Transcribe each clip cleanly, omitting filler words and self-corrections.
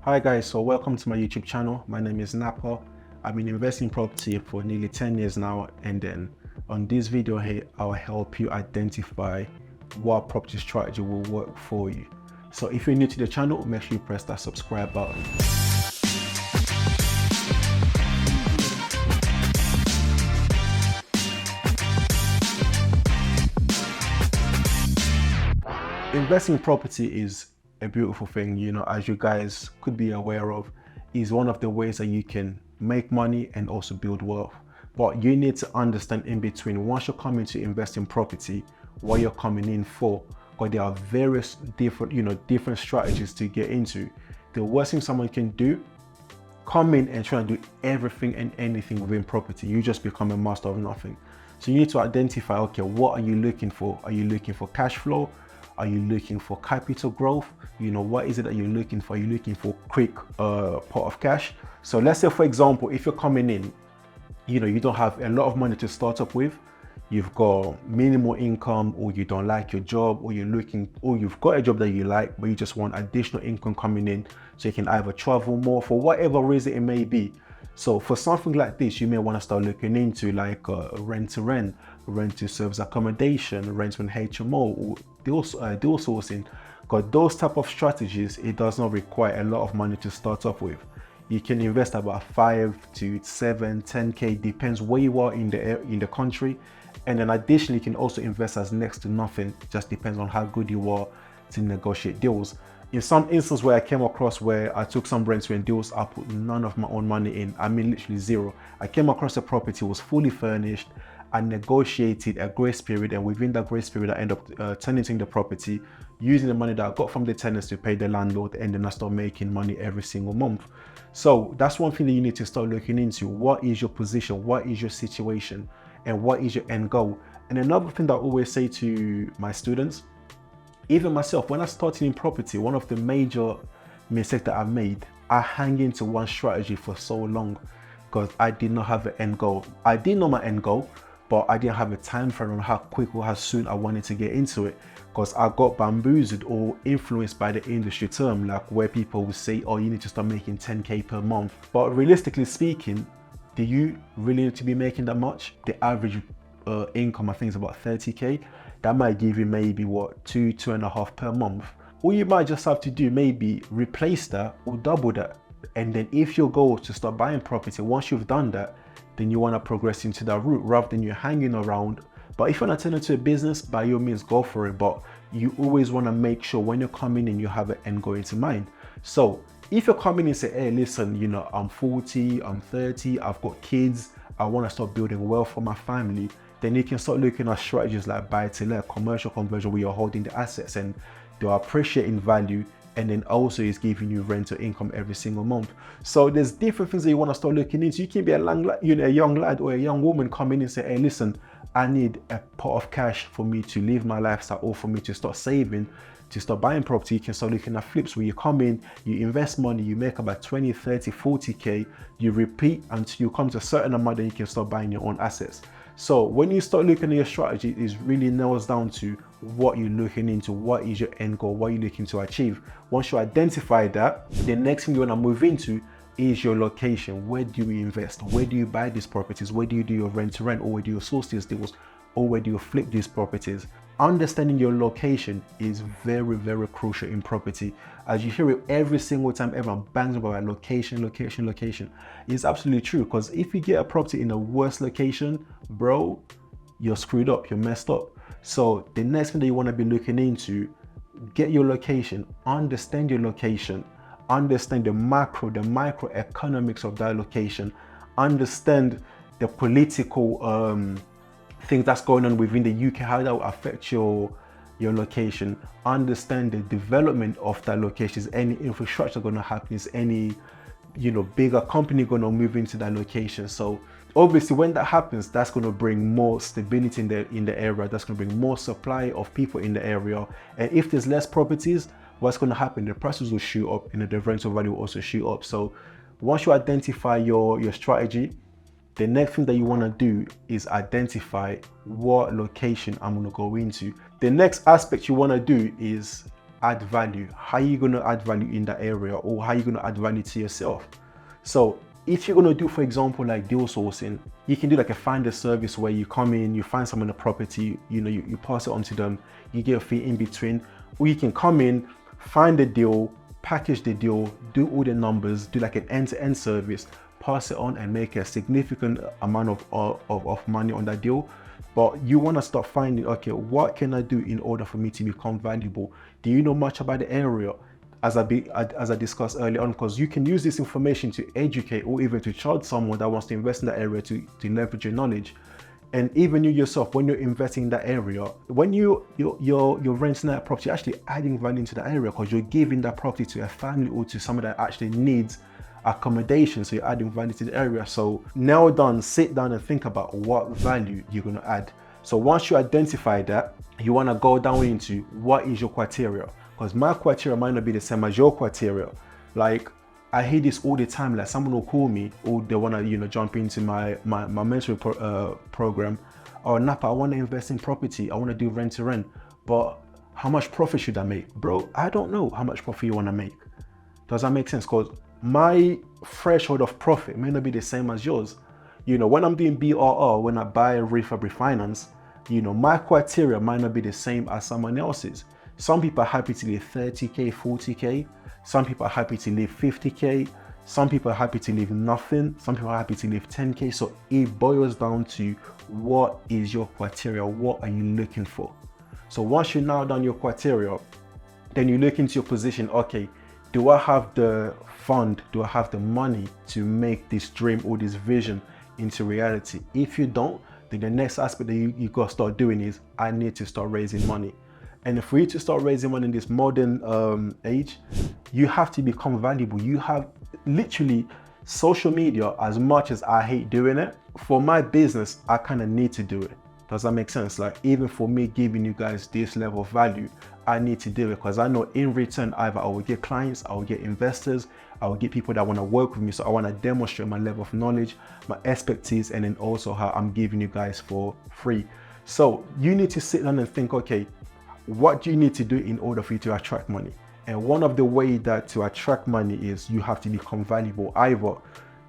Hi guys, so welcome to my YouTube channel. My name is Napa. I've been investing in property for nearly 10 years now, and then on this video here, I'll help you identify what property strategy will work for you. So if you're new to the channel, make sure you press that subscribe button. Investing in property is a beautiful thing, as you guys could be aware of, is one of the ways that you can make money and also build wealth. But you need to understand in between, once you're coming to invest in property, what you're coming in for. Because there are various different strategies to get into. The worst thing someone can do, come in and try and do everything and anything within property. You just become a master of nothing. So you need to identify, okay, what are you looking for? Are you looking for cash flow? Are you looking for capital growth? What is it that you're looking for? Are you looking for quick pot of cash? So let's say, for example, if you're coming in, you don't have a lot of money to start up with, you've got minimal income, or you don't like your job, or you've got a job that you like, but you just want additional income coming in so you can either travel more for whatever reason it may be. So for something like this, you may want to start looking into like rent to service accommodation, rent to an HMO, or dual sourcing. Because those type of strategies, it does not require a lot of money to start off with. You can invest about 5 to 7, 10K, depends where you are in the country. And then additionally, you can also invest as next to nothing. It just depends on how good you are to negotiate deals. In some instances where I came across where I took some rent to rent deals, I put none of my own money in. I mean, literally zero. I came across a property, was fully furnished. I negotiated a grace period, and within that grace period, I end up tenanting the property, using the money that I got from the tenants to pay the landlord, and then I start making money every single month. So that's one thing that you need to start looking into. What is your position? What is your situation? And what is your end goal? And another thing that I always say to my students, even myself, when I started in property, one of the major mistakes that I made, I hang into one strategy for so long because I did not have an end goal. I did know my end goal, but I didn't have a time frame on how quick or how soon I wanted to get into it, because I got bamboozled or influenced by the industry term, like where people would say, oh, you need to start making 10K per month. But realistically speaking, do you really need to be making that much? The average income, I think, is about 30K. That might give you maybe what, 2.5 per month. Or you might just have to do maybe replace that or double that. And then if your goal is to start buying property, once you've done that, then you want to progress into that route rather than you hanging around. But if you want to turn into a business, by all means, go for it. But you always want to make sure when you're coming in, you have an end goal into mind. So if you're coming in and say, hey, listen, I'm 40, I'm 30, I've got kids, I want to start building wealth for my family, then you can start looking at strategies like buy-to-let, commercial conversion, where you're holding the assets and they're appreciating value, and then also is giving you rental income every single month. So there's different things that you want to start looking into. You can be a young lad or a young woman come in and say, hey, listen, I need a pot of cash for me to live my lifestyle, or for me to start saving, to start buying property. You can start looking at flips where you come in, you invest money, you make about 20, 30, 40K, you repeat until you come to a certain amount, then you can start buying your own assets. So when you start looking at your strategy, it really nails down to what you're looking into, what is your end goal, what you're looking to achieve. Once you identify that, the next thing you want to move into is your location. Where do you invest? Where do you buy these properties? Where do you do your rent to rent, or where do you source these deals, or where do you flip these properties? Understanding your location is very, very crucial in property. As you hear it every single time, everyone bangs about location. It's absolutely true, because if you get a property in a worse location, bro, you're screwed up, you're messed up. So the next thing that you want to be looking into, get your location, understand your location, understand the macro, the micro economics of that location, understand the political things that's going on within the UK, how that will affect your location, understand the development of that location. Is any infrastructure going to happen? Is any bigger company going to move into that location? So obviously when that happens, that's going to bring more stability in the area. That's going to bring more supply of people in the area. And if there's less properties, what's going to happen? The prices will shoot up, and the rental value will also shoot up. So once you identify your strategy, the next thing that you want to do is identify what location I'm going to go into. The next aspect you want to do is add value. How are you going to add value in that area, or how are you going to add value to yourself? So if you're going to do, for example, like deal sourcing, you can do like a finder service where you come in, you find someone a property, you pass it on to them, you get a fee in between. Or you can come in, find the deal, package the deal, do all the numbers, do like an end-to-end service, pass it on and make a significant amount of money on that deal. But you want to start finding, okay, what can I do in order for me to become valuable? Do you know much about the area? As I discussed earlier on, because you can use this information to educate or even to charge someone that wants to invest in that area to leverage your knowledge. And even you yourself, when you're investing in that area, when you're renting that property, you're actually adding value into that area, because you're giving that property to a family or to someone that actually needs accommodation. So you're adding value to the area. So now done, sit down and think about what value you're going to add. So once you identify that, you want to go down into what is your criteria, because my criteria might not be the same as your criteria. Like, I hear this all the time, like someone will call me, or they want to, jump into my mentoring program. Oh, Napa, I want to invest in property. I want to do rent to rent, but how much profit should I make? Bro, I don't know how much profit you want to make. Does that make sense? Because my threshold of profit may not be the same as yours. When I'm doing BRR, when I buy refurb refinance, my criteria might not be the same as someone else's. Some people are happy to leave 30K, 40K. Some people are happy to leave 50K. Some people are happy to leave nothing. Some people are happy to leave 10K. So it boils down to what is your criteria? What are you looking for? So once you narrow down your criteria, then you look into your position. Okay, do I have the fund? Do I have the money to make this dream or this vision into reality? If you don't, then the next aspect that you got to start doing is, I need to start raising money. And for you to start raising money in this modern age, you have to become valuable. You have literally social media, as much as I hate doing it, for my business, I kind of need to do it. Does that make sense? Like, even for me giving you guys this level of value, I need to do it, because I know in return, either I will get clients, I will get investors, I will get people that want to work with me. So I want to demonstrate my level of knowledge, my expertise, and then also how I'm giving you guys for free. So you need to sit down and think, okay, what do you need to do in order for you to attract money? And one of the ways that to attract money is you have to become valuable. Either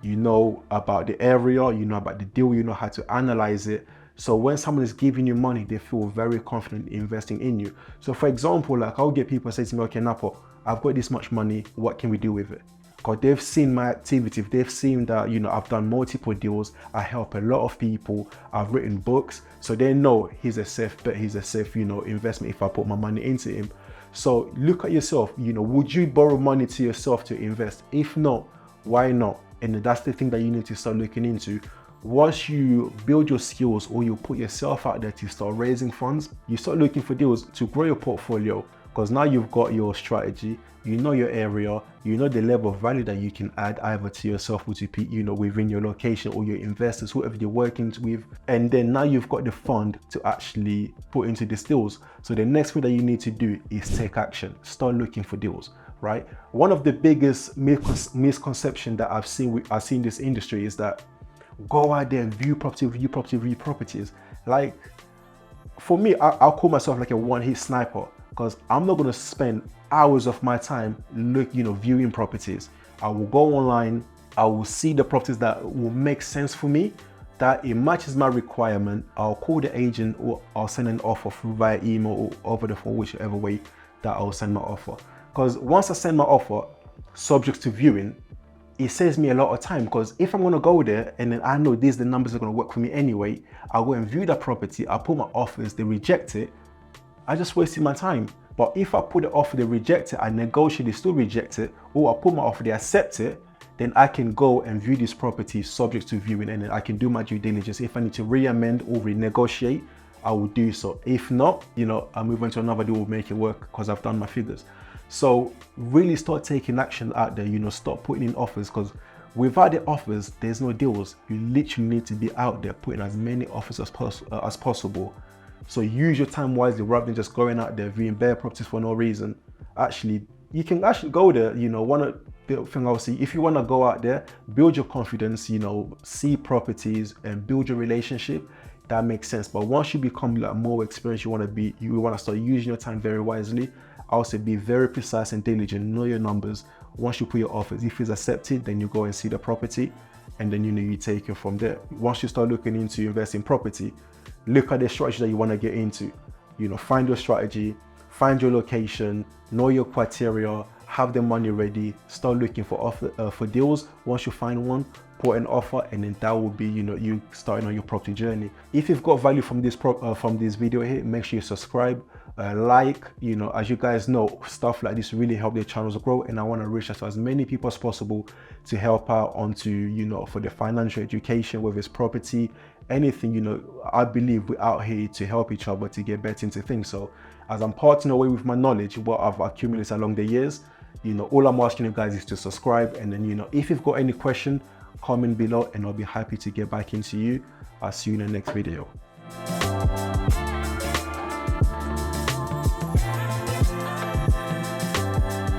you know about the area, you know about the deal, you know how to analyze it. So when someone is giving you money, they feel very confident investing in you. So for example, like, I'll get people say to me, okay, Napo, I've got this much money, what can we do with it? Because they've seen my activity, they've seen that, I've done multiple deals, I help a lot of people, I've written books, so they know he's a safe bet, he's a safe, investment if I put my money into him. So look at yourself, would you borrow money to yourself to invest? If not, why not? And that's the thing that you need to start looking into. Once you build your skills, or you put yourself out there to start raising funds, you start looking for deals to grow your portfolio, because now you've got your strategy, you know your area, you know the level of value that you can add either to yourself or to people, within your location, or your investors, whoever you're working with. And then now you've got the fund to actually put into these deals. So the next thing that you need to do is take action, start looking for deals, right? One of the biggest misconception that I've seen in this industry is that go out there and view properties. Like, for me, I'll call myself like a one-hit sniper, because I'm not going to spend hours of my time viewing properties. I will go online, I will see the properties that will make sense for me, that it matches my requirement. I'll call the agent, or I'll send an offer via email or over the phone, whichever way that I'll send my offer. Because once I send my offer, subject to viewing, it saves me a lot of time, because if I'm going to go there and then I know the numbers are going to work for me anyway, I'll go and view that property, I'll put my offers, they reject it, I just wasted my time. But if I put the offer, they reject it, I negotiate, they still reject it, or I put my offer, they accept it, then I can go and view this property subject to viewing, and then I can do my due diligence. If I need to re-amend or renegotiate, I will do so. If not, I'll move on to another deal, will make it work, because I've done my figures. So really start taking action out there, stop putting in offers, because without the offers, there's no deals. You literally need to be out there putting as many offers as possible. So use your time wisely, rather than just going out there viewing bare properties for no reason. Actually, you can actually go there, the thing I'll see, if you want to go out there, build your confidence, see properties and build your relationship, that makes sense. But once you become more experienced, you want to start using your time very wisely. I'll say be very precise and diligent, know your numbers. Once you put your offers, if it's accepted, then you go and see the property, and then you take it from there. Once you start looking into investing in property, look at the strategy that you want to get into. Find your strategy, find your location, know your criteria, have the money ready, start looking for deals. Once you find one, put an offer, and then that will be you starting on your property journey. If you've got value from this video here, make sure you subscribe, like. As you guys know, stuff like this really help their channels grow, and I want to reach out to as many people as possible to help out onto for the financial education, whether it's property, anything. I believe we're out here to help each other to get better into things. So as I'm parting away with my knowledge, what I've accumulated along the years, all I'm asking you guys is to subscribe, and then if you've got any question, comment below, and I'll be happy to get back into you. I'll see you in the next video.